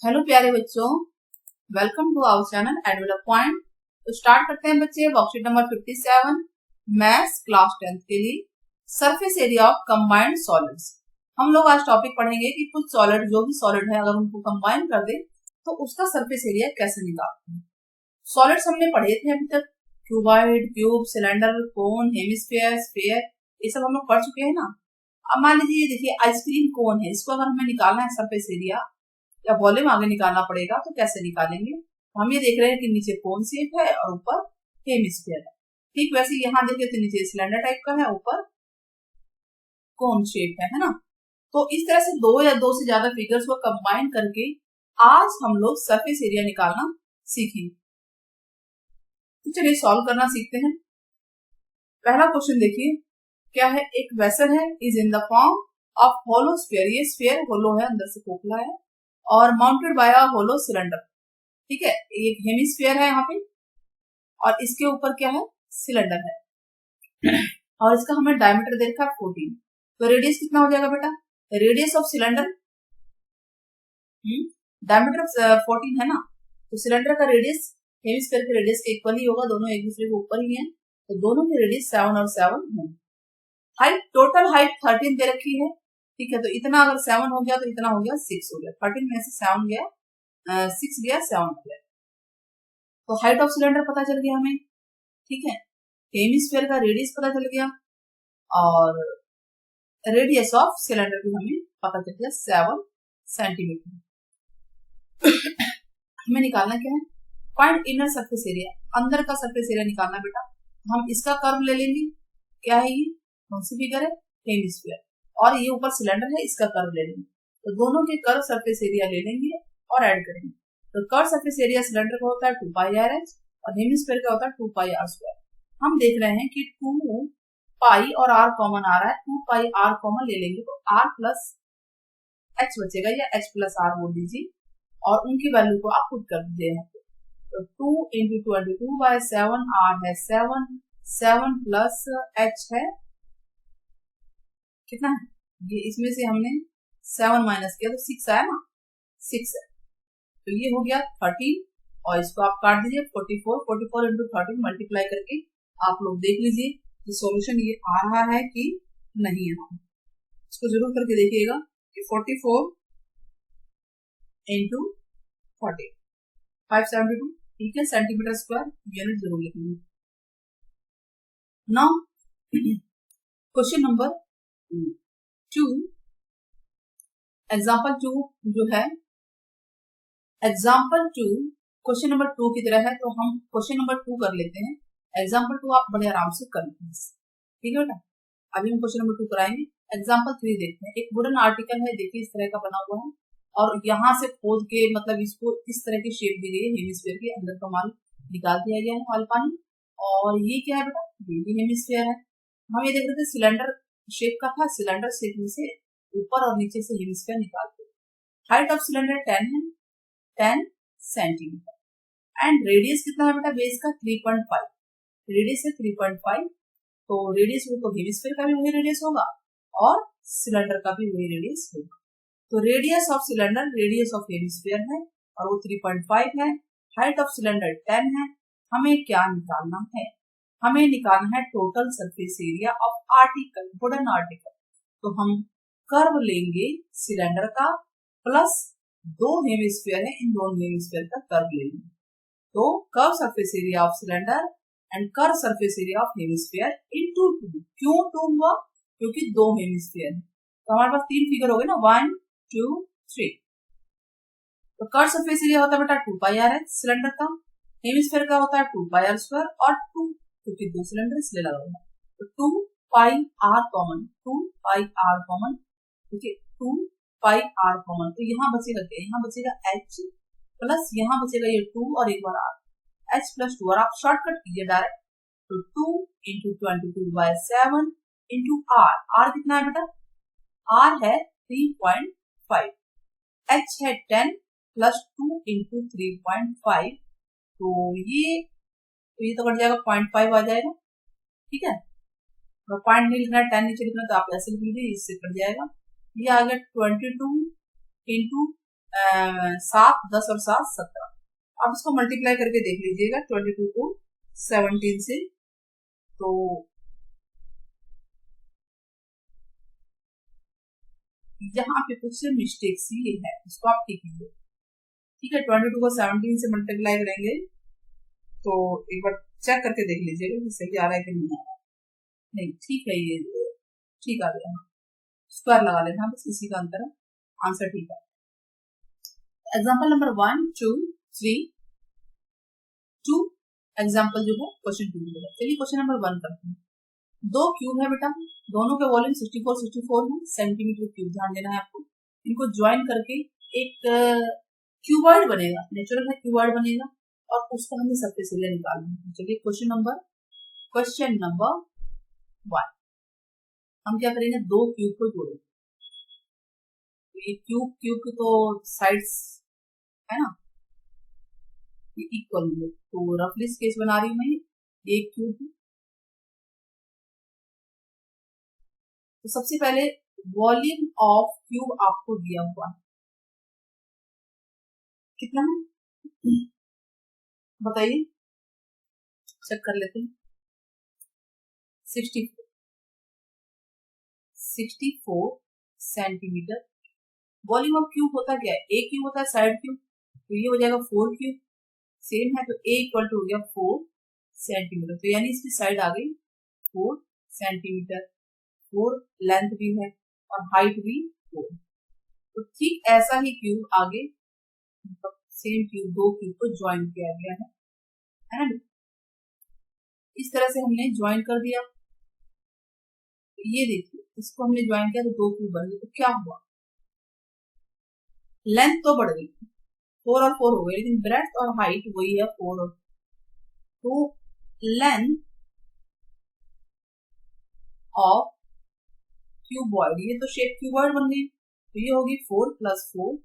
Hello प्यारे बच्चों, welcome to our channel edevelop point. तो स्टार्ट करते हैं बच्चे worksheet number 57 maths class 10th के लिए surface area of combined solids. हम लोग आज टॉपिक पढ़ेंगे कि कुछ सॉलिड जो भी सॉलिड है अगर उनको कंबाइन कर दे तो उसका सरफेस एरिया कैसे निकालते हैं। सॉलिड्स हमने पढ़े थे अभी तक, क्यूबॉइड, क्यूब, सिलेंडर, कोन, हेमिस्फीयर, स्फीयर, ये सब हम लोग पढ़ चुके हैं ना। अब मान लीजिए देखिए आइसक्रीम कोन है, इसको अगर हमें निकालना है सरफेस एरिया या वॉल्यूम आगे निकालना पड़ेगा तो कैसे निकालेंगे। हम ये देख रहे हैं कि नीचे कोन शेप है और ऊपर हेमिस्फीयर है। ठीक वैसे यहाँ देखिए तो नीचे सिलेंडर टाइप का है, ऊपर कोन शेप है ना। तो इस तरह से दो या दो से ज्यादा फिगर्स को कंबाइन करके आज हम लोग सरफेस एरिया निकालना सीखेंगे। तो चलिए सॉल्व करना सीखते हैं। पहला क्वेश्चन देखिए क्या है। एक वेसल है, is in the form of hollow sphere. ये स्फीयर होलो है, अंदर से खोखला है और mounted by a hollow cylinder. ठीक है, एक हेमिस्फीयर है यहाँ पे और इसके ऊपर क्या है, सिलेंडर है और इसका हमें डायमीटर दे रखा है 14। तो रेडियस कितना हो जाएगा बेटा, रेडियस ऑफ सिलेंडर डायमीटर 14 है ना, तो सिलेंडर का रेडियस हेमिस्फीयर के रेडियस के इक्वल ही होगा, दोनों एक दूसरे के ऊपर ही है, तो दोनों की रेडियस 7 और 7 है। हाइट, टोटल हाइट 13 दे रखी है। ठीक है, तो इतना अगर 7 हो गया तो इतना हो गया 6 हो गया, 13 में से 7 गया 6 गया 7 हो गया। तो हाइट ऑफ सिलेंडर पता चल गया हमें। ठीक है, हेमिस्फीयर का रेडियस पता चल गया और रेडियस ऑफ सिलेंडर भी हमें पता चल गया 7 सेंटीमीटर। हमें निकालना क्या है, फाइंड इनर सरफेस एरिया, अंदर का सरफेस एरिया निकालना बेटा। हम इसका कर्व ले लेंगे, क्या है ये, कौन सी फिगर है, हेमिस्फीयर, और ये ऊपर सिलेंडर है, इसका कर्व ले लेंगे। तो दोनों के कर्व सरफेस एरिया ले लेंगे और ऐड करेंगे। तो कर्व सरफेस एरिया सिलेंडर का होता है 2 पाई आर एच और हेमिस्फीयर का होता है 2 पाई आर स्क्वायर। हम देख रहे हैं कि 2 पाई और आर कॉमन आ रहा है, 2 पाई आर कॉमन ले लेंगे तो आर प्लस एच बचेगा या एच प्लस आर बोल दीजिए और उनकी वैल्यू को आप पुट कर दीजिए यहाँ पे। तो 2 इंटू 22/7 आर है 7, 7 प्लस एच है कितना है, ये इसमें से हमने 7 माइनस किया तो 6 आया ना, 6 है। तो ये हो गया 13 और इसको आप काट दीजिए 44 इंटू 13 मल्टीप्लाई करके आप लोग देख लीजिए कि सॉल्यूशन ये आ रहा है कि नहीं है। इसको जरूर करके देखिएगा कि 44 इंटू 40 572, ठीक है, सेंटीमीटर स्क्वायर यूनिट जरूर लिखेंगे। नाउ क्वेश्चन नंबर 2, एग्जाम्पल 2 जो है, एग्जाम्पल 2 क्वेश्चन नंबर 2 की तरह है, तो हम क्वेश्चन नंबर 2 कर लेते हैं। एग्जाम्पल 2 आप बड़े आराम से कर लेते हैं, ठीक है बेटा। अभी हम क्वेश्चन नंबर 2 कराएंगे। एग्जाम्पल 3 देखते हैं। एक वुडन आर्टिकल है, देखिए इस तरह का बना हुआ है और यहाँ से खोद के मतलब इसको इस तरह की शेप दी गई है, हेमिस्फीयर के अंदर का माल निकाल दिया गया है, माल पानी। और ये क्या है बेटा, ये भी हेमिस्फीयर है। हम ये देख रहे थे सिलेंडर शेप का था, सिलेंडर शेप में से ऊपर और नीचे से हेमिस्फीयर निकालते। हाइट ऑफ सिलेंडर 10 है, 10 सेंटीमीटर एंड रेडियस कितना है बेटा, बेस का 3.5, रेडियस है 3.5। तो रेडियस वो तो हेमिस्फीयर का भी वही रेडियस होगा और सिलेंडर का भी वही रेडियस होगा। तो radius of cylinder radius of hemisphere है और वो 3.5 है। हाइट ऑफ सिलेंडर 10 है। हमें क्या निकालना है, हमें निकालना है total surface area of article, wooden article. तो हम कर्व लेंगे सिलेंडर का प्लस 2 हेमिस्फीयर है, इन दोनों हेमिस्फीयर का कर्व लेंगे। तो curve surface area of cylinder and curve surface area of hemisphere into 2। क्यों 2 हुआ, क्योंकि 2 हेमिस्फीयर है। तो हमारे पास 3 फिगर हो गए ना, 1 2 3। तो कर्व सरफेस एरिया होता है बेटा 2 पाई आर एच सिलेंडर का, हेमिस्फीयर का होता है 2 पाई आर स्क्वायर और 2 क्योंकि 2 सिलेंडर इसलिए लगा हुआ है। तो 2 pi R common, 2 pi R common, ठीक है, 2 पाई आर कॉमन। तो यहाँ बचेगा क्या, यहाँ बचेगा एच प्लस यहाँ बचेगा ये 2 और एक बार आर, एच प्लस 2 और आप शॉर्टकट कीजिए डायरेक्ट। तो 2 इंटू 22/7 इंटू आर, आर कितना है बेटा, आर है 3.5, एच है 10 प्लस 2 इंटू 3.5। तो ये तो कट जाएगा 0.5 आ जाएगा, ठीक है। तो पॉइंट नहीं लिखना है, 10 नीचे लिखना तो आप ऐसे लिख लीजिए, इससे कट जाएगा। ये आ गया 22 इंटू 7, 10 और 7, 17। आप इसको मल्टीप्लाई करके देख लीजिएगा 22 को 17 से, तो यहाँ पे कुछ मिस्टेक्स ये है, इसको आप ठीक कीजिए। ठीक है, 22 को 17 से मल्टीप्लाई करेंगे तो एक बार चेक करके देख लीजिएगा कि सही आ रहा है कि नहीं आ रहा है। नहीं ठीक है, ये ठीक आ गया, स्क्वायर लगा लेना बस, इसी का अंतर है, आंसर ठीक है। एग्जाम्पल नंबर 1, 2, 3, 2 एग्जाम्पल जो है क्वेश्चन 2 है। चलिए क्वेश्चन नंबर 1 करते हैं। दो क्यूब है बेटा, दोनों के वॉल्यूम 64 है, सेंटीमीटर क्यूब, ध्यान देना है आपको। इनको ज्वाइन करके एक क्यूबॉइड बनेगा, नेचुरल है क्यूबॉइड बनेगा, और उसका हमें सरफेस एरिया निकालना है। चलिए क्वेश्चन नंबर 1 हम क्या करेंगे, दो क्यूब को जोड़ेंगे। ये क्यूब की तो साइड्स है ना, ये इक्वल है, तो रफली स्केच बना रही हूँ मैं, ये क्यूब है। तो सबसे पहले वॉल्यूम ऑफ क्यूब आपको दिया हुआ है, कितना है बताइए, चेक कर लेते हैं। 64 सेंटीमीटर। वॉल्यूम ऑफ क्यूब होता क्या है, ए क्यूब होता है साइड क्यूब, तो ये हो जाएगा 4 क्यूब, सेम है, तो ए इक्वल टू हो गया 4 सेंटीमीटर, तो यानी इसकी साइड आ गई 4 सेंटीमीटर। 4 लेंथ भी है और हाइट भी 4, तो ठीक ऐसा ही क्यूब आगे, मतलब सेम क्यूब, दो क्यूब को ज्वाइन किया गया है ना। इस तरह से हमने ज्वाइन कर दिया, ये देखिए इसको हमने ज्वाइन किया तो दो क्यूब बन गए, तो क्या हुआ, लेंथ तो बढ़ गई, 4 और 4 हो गए, लेकिन ब्रेड्थ और हाइट वही है 4 और, तो लेंथ ऑफ क्यूबॉइड, ये तो शेप क्यूबॉइड बन गई, तो ये होगी 4 + 4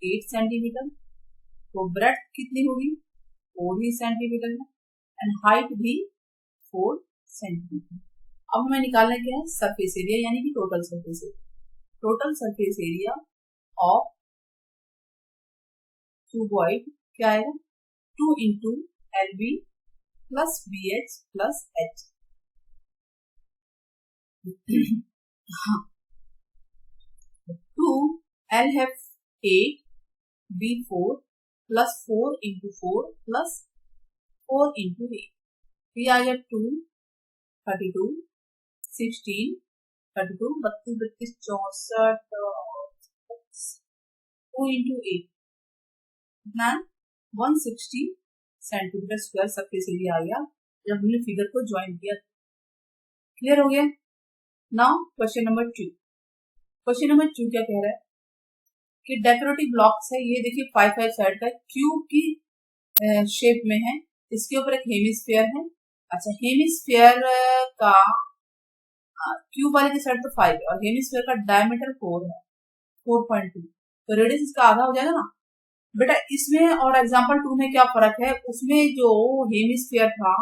8 सेंटीमीटर, तो ब्रेड्थ कितनी होगी 4 ही सेंटीमीटर है, एंड हाइट भी 4 सेंटीमीटर। अब हमें निकालना क्या है, सरफेस एरिया, यानी कि total surface area. Total surface area of cuboid क्या आएगा, 2 into LB plus BH plus H। 2 L है 8, B 4 plus 4 into 4 plus 4 into 8, तो ये आ गया 2 32 16 32 32 32 64 2 इंटू 8 कितना 160 सेंटीमीटर स्क्वायर सरफेस एरिया आ गया जब हमने फिगर को ज्वाइन किया। क्लियर हो गया। Now question number 2। Question number 2 क्या कह रहा है कि डेकोरेटिव ब्लॉक्स है, ये देखिए 5 साइड का क्यूब की शेप में है, इसके ऊपर एक हेमिस्फीयर है। अच्छा, हेमिस्फीयर का क्यूब वाले की साइड तो 5 है और हेमिस्फीयर का डायमीटर 4 है, 4.2, तो रेडियस इसका आधा हो जाएगा ना बेटा। इसमें और एग्जांपल 2 में क्या फर्क है, उसमें जो हेमिस्फीयर था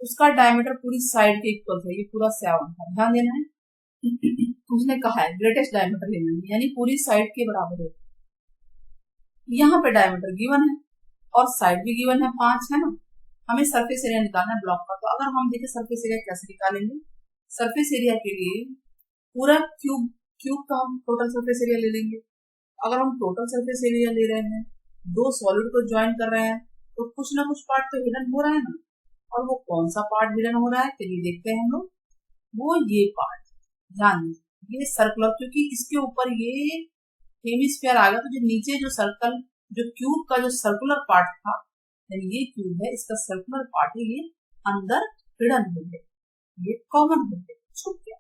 उसका डायमीटर पूरी साइड के इक्वल था, ये पूरा 7 था, ध्यान देना है। उसने कहा है ग्रेटेस्ट डायमीटर लेना है, यानी पूरी साइड के बराबर है। यहाँ पे डायमीटर गिवन है और साइड भी गिवन है 5, है ना। हमें सरफेस एरिया निकालना है ब्लॉक का, तो अगर हम देखें सरफेस एरिया कैसे निकालेंगे, सरफेस एरिया के लिए पूरा क्यूब का हम टोटल सरफेस एरिया ले लेंगे। अगर हम टोटल सरफेस एरिया ले रहे हैं, दो सॉलिड को ज्वाइन कर रहे हैं, तो कुछ ना कुछ पार्ट तो हिडन हो रहा है ना, और वो कौन सा पार्ट हिडन हो रहा है चलिए देखते हैं हम लोग। वो ये पार्ट, ध्यान दीजिए, ये सर्कुलर, क्योंकि इसके ऊपर ये हेमिस्फीयर आ गया, तो जो नीचे जो सर्कल, जो क्यूब का जो सर्कुलर पार्ट था, यानी ये क्यूब है, इसका सर्कुलर पार्ट है, ये अंदर हिडन हो गया, ये कॉमन हो गया, छुप गया।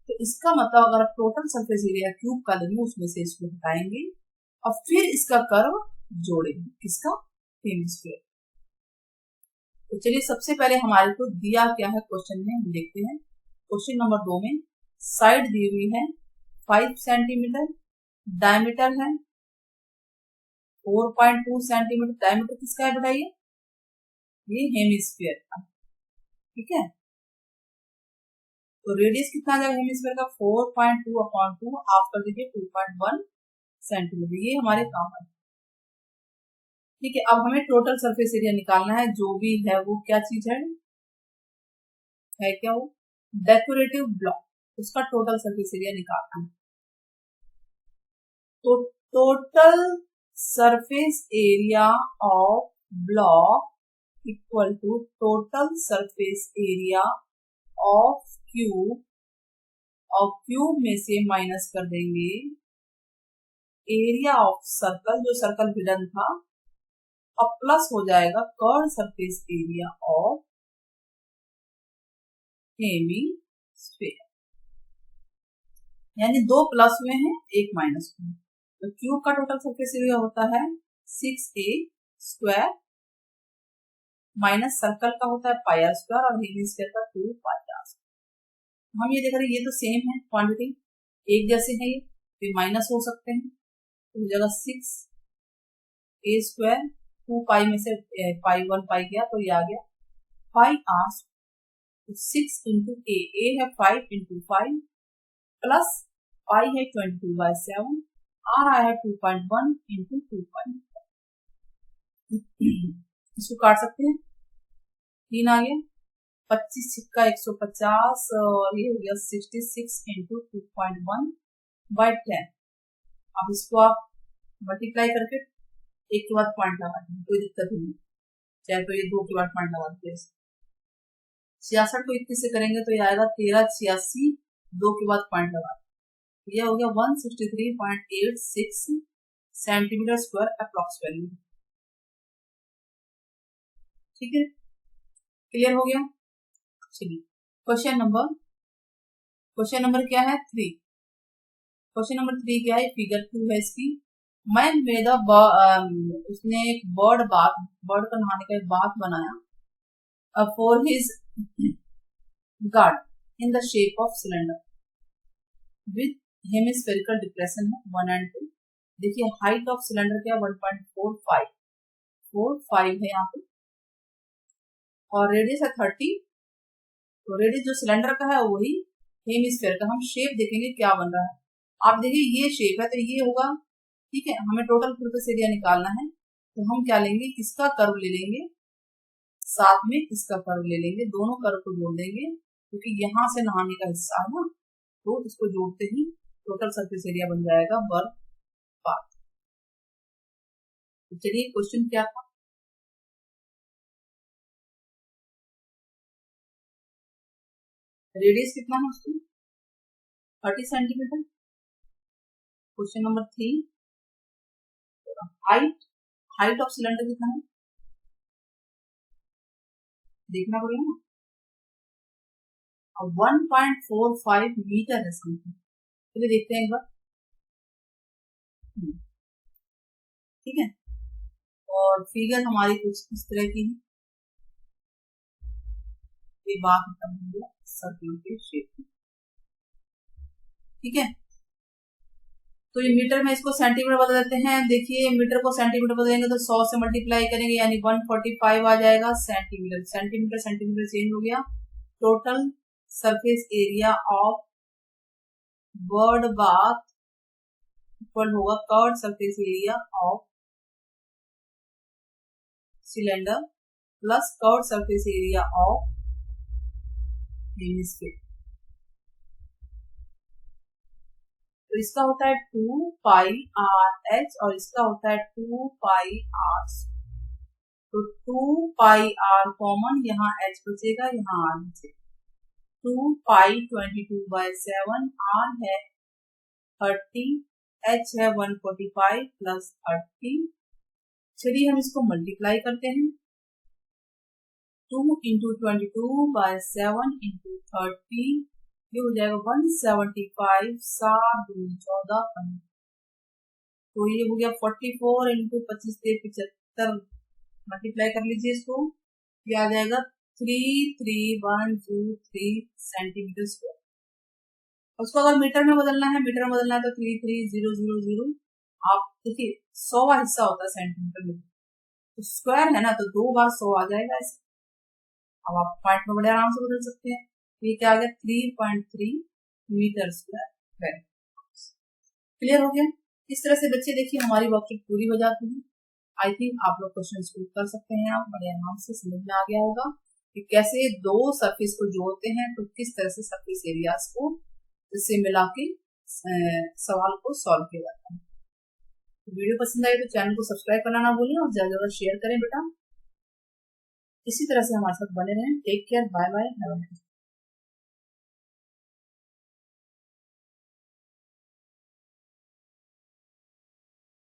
तो इसका मतलब अगर आप टोटल सरफेस एरिया क्यूब का लेंगे, उसमें से इसको हटाएंगे और फिर इसका कर्व जोड़ेंगे, किसका, हेमिस्फीयर। तो चलिए सबसे पहले हमारे को दिया क्या है क्वेश्चन में, हम देखते हैं। क्वेश्चन नंबर 2 में साइड दी हुई है 5 सेंटीमीटर, डायमीटर है 4.2 सेंटीमीटर। डायमीटर किसका है बताइए, ये हेमिस्फीयर का, ठीक है। तो रेडियस कितना आ जाएगा हेमिस्फीयर का, 4.2/2 आप कर दीजिए 2.1 सेंटीमीटर, ये हमारे काम है। ठीक है, अब हमें टोटल सरफेस एरिया निकालना है, जो भी है वो क्या चीज है क्या वो डेकोरेटिव ब्लॉक, उसका टोटल सरफेस एरिया निकालना है। तो total surface area of block equal to total surface area of cube, और क्यूब में से माइनस कर देंगे एरिया ऑफ सर्कल, जो सर्कल हिडन था, और प्लस हो जाएगा curve surface area of hemisphere. यानी दो प्लस हुए हैं, एक माइनस हुए। तो क्यूब का टोटल सरफेस एरिया होता है 6a स्क्वायर, माइनस सर्कल का होता है पाई आर स्क्वायर, और हेमिस्फीयर का 2 पाई आर स्क्वायर। हम ये देख रहे हैं, ये तो सेम है, क्वांटिटी एक जैसे है, ये फिर माइनस हो सकते हैं, तो जगह 6a स्क्वायर, 2 पाई में से पाई 1 पाई गया तो ये आ गया पाई आर। 6 इंटू ए है 5 इंटू 5 प्लस पाई है 22/7, आर आया है 2.1 इंटू 2.1। इसको काट सकते हैं, 3 आ गया, 25 छिक्का 150, और ये हो गया 66 इंटू 2.1/10। अब इसको आप मल्टीप्लाई करके एक के बाद पॉइंट लगा देंगे, कोई दिक्कत नहीं, चाहे तो ये 2 के बाद पॉइंट लगा देते। 66 को 21 से करेंगे तो ये आएगा 1386, 2 के बाद पॉइंट लगा, ये हो गया 163.86 सेंटीमीटर स्क्वायर अप्रॉक्स वैल्यू। ठीक है, क्लियर हो गया। चलिए क्वेश्चन नंबर क्या है 3। क्वेश्चन नंबर 3 क्या है, फिगर 2 है इसकी। मैन मेड उसने एक बर्ड का नहाने का एक बाथ बनाया for his guard in the shape of cylinder with hemispherical depression है 1 and 2। देखिए हाइट ऑफ सिलेंडर क्या 1.45 है यहाँ पे, और रेडियस है 30। तो रेडियस जो सिलेंडर का है वही हेमिस्फेयर का। हम शेप देखेंगे क्या बन रहा है। आप देखिए ये शेप है तो ये होगा, ठीक है। हमें टोटल सरफेस एरिया निकालना है, तो हम क्या लेंगे, इसका कर्व ले लेंगे, साथ में इसका कर्व ले लेंगे, दोनों कर्व को जोड़ देंगे, क्योंकि यहाँ से नहाने का हिस्सा है ना, तो इसको जोड़ते ही टोटल सरफेस एरिया बन जाएगा बर्फ बाथ। तो चलिए क्वेश्चन क्या था, रेडियस कितना है उसकी 30 centimetre. Question number 3, height of cylinder कितना है देखना पड़ेगा ना, 1.45 मीटर है समथिंग। चलिए देखते हैं एक बार, ठीक है। और फिगर हमारी कुछ इस तरह की है, ये बात खत्म हो गया सर्कल के शेप में, ठीक है। तो ये मीटर में इसको सेंटीमीटर बदल देते हैं। देखिए मीटर को सेंटीमीटर बदलेंगे तो 100 से मल्टीप्लाई करेंगे, यानी 145 आ जाएगा सेंटीमीटर। सेंटीमीटर चेंज हो गया। Total surface area of bird bath equal होगा curve surface area of cylinder plus curve surface area of hemisphere. तो इसका होता है 2 पाई आर एच और इसका होता है 2 पाई आर। तो 2 पाई आर कॉमन, यहाँ एच बचेगा, यहाँ आर बचेगा। 2 पाई 22/7, आर है 30, एच है 145 प्लस 30। चलिए हम इसको मल्टीप्लाई करते हैं, 2 इंटू 22/7 इंटू 30, ये हो जाएगा 175, 7 2 14 15। तो ये हो गया 44 इंटू 25 75, मल्टीप्लाई कर लीजिए इसको, ये आ जाएगा 33123 सेंटीमीटर स्क्वायर। उसको अगर मीटर में बदलना है तो 33000। आप देखिए 100वां हिस्सा होता है सेंटीमीटर में, तो स्क्वायर है ना, तो 2 बार 100 आ जाएगा ऐसे। अब आप पॉइंट में बड़े आराम से बदल सकते हैं। ये क्या आ गया 3.3 मीटर स्क्वायर। क्लियर हो गया। इस तरह से बच्चे देखिए हमारी वर्कशीट पूरी हो जाती है। आई थिंक आप लोग क्वेश्चन स्कूल कर सकते हैं, आप बड़े आराम से समझ में आ गया होगा कि कैसे दो सरफेस को जोड़ते हैं, तो किस तरह से सरफेस एरियाज को इससे मिला के सवाल को सॉल्व किया जाता है। तो वीडियो पसंद आए तो चैनल को सब्सक्राइब करना ना भूलें और ज्यादा ज्यादा शेयर करें बेटा। इसी तरह से हमारे साथ बने रहें। Take care, bye bye.